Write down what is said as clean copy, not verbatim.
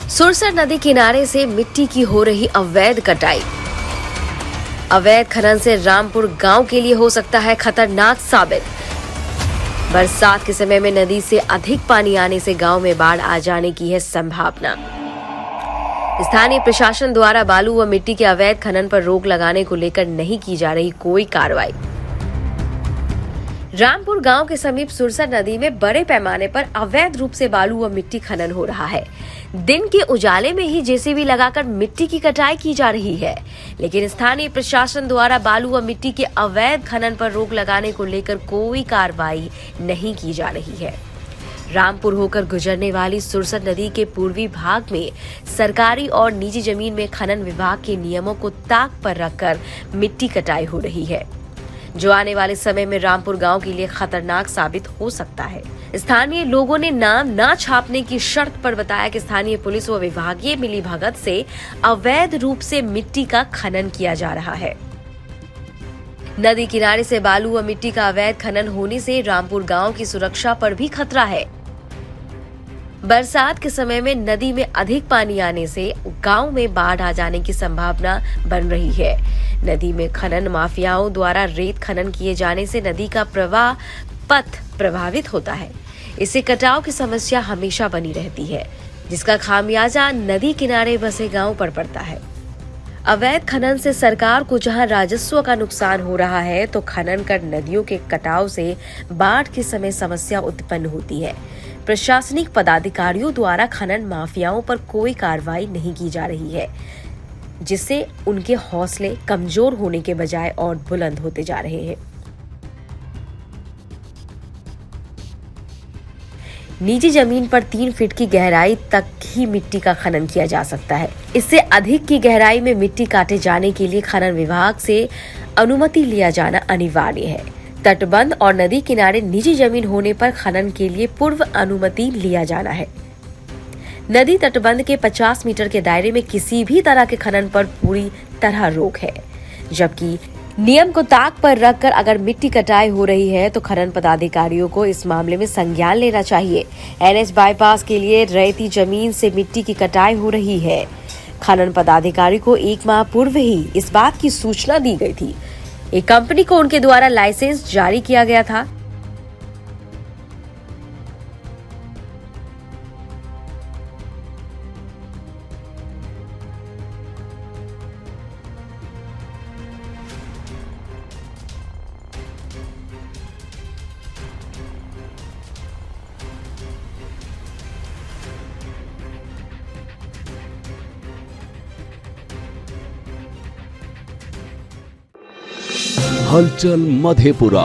सुरसर नदी किनारे से मिट्टी की हो रही अवैध कटाई। अवैध खनन से रामपुर गांव के लिए हो सकता है खतरनाक साबित। बरसात के समय में नदी से अधिक पानी आने से गांव में बाढ़ आ जाने की है संभावना। स्थानीय प्रशासन द्वारा बालू व मिट्टी के अवैध खनन पर रोक लगाने को लेकर नहीं की जा रही कोई कार्रवाई। रामपुर गांव के समीप सुरसर नदी में बड़े पैमाने पर अवैध रूप से बालू व मिट्टी खनन हो रहा है। दिन के उजाले में ही जेसीबी लगाकर मिट्टी की कटाई की जा रही है, लेकिन स्थानीय प्रशासन द्वारा बालू व मिट्टी के अवैध खनन पर रोक लगाने को लेकर कोई कार्रवाई नहीं की जा रही है। रामपुर होकर गुजरने वाली सुरसर नदी के पूर्वी भाग में सरकारी और निजी जमीन में खनन विभाग के नियमों को ताक पर रखकर मिट्टी कटाई हो रही है, जो आने वाले समय में रामपुर गांव के लिए खतरनाक साबित हो सकता है। स्थानीय लोगों ने नाम ना छापने की शर्त पर बताया कि स्थानीय पुलिस व विभागीय मिलीभगत से अवैध रूप से मिट्टी का खनन किया जा रहा है। नदी किनारे से बालू व मिट्टी का अवैध खनन होने से रामपुर गांव की सुरक्षा पर भी खतरा है। बरसात के समय में नदी में अधिक पानी आने से गांव में बाढ़ आ जाने की संभावना बन रही है। नदी में खनन माफियाओं द्वारा रेत खनन किए जाने से नदी का प्रवाह पथ प्रभावित होता है। इससे कटाव की समस्या हमेशा बनी रहती है, जिसका खामियाजा नदी किनारे बसे गांव पर पड़ता है। अवैध खनन से सरकार को जहां राजस्व का नुकसान हो रहा है, तो खनन कर नदियों के कटाव से बाढ़ के समय समस्या उत्पन्न होती है। प्रशासनिक पदाधिकारियों द्वारा खनन माफियाओं पर कोई कार्रवाई नहीं की जा रही है, जिससे उनके हौसले कमजोर होने के बजाय और बुलंद होते जा रहे हैं। निजी जमीन पर 3 फीट की गहराई तक ही मिट्टी का खनन किया जा सकता है। इससे अधिक की गहराई में मिट्टी काटे जाने के लिए खनन विभाग से अनुमति लिया जाना अनिवार्य है। तटबंध और नदी किनारे निजी जमीन होने पर खनन के लिए पूर्व अनुमति लिया जाना है। नदी तटबंध के 50 मीटर के दायरे में किसी भी तरह के खनन पर पूरी तरह रोक है, जबकि नियम को ताक पर रखकर अगर मिट्टी कटाई हो रही है तो खनन पदाधिकारियों को इस मामले में संज्ञान लेना चाहिए। एनएच बाईपास के लिए रेती जमीन से मिट्टी की कटाई हो रही है। खनन पदाधिकारी को 1 माह पूर्व ही इस बात की सूचना दी गई थी। एक कंपनी को उनके द्वारा लाइसेंस जारी किया गया था। हलचल मधेपुरा।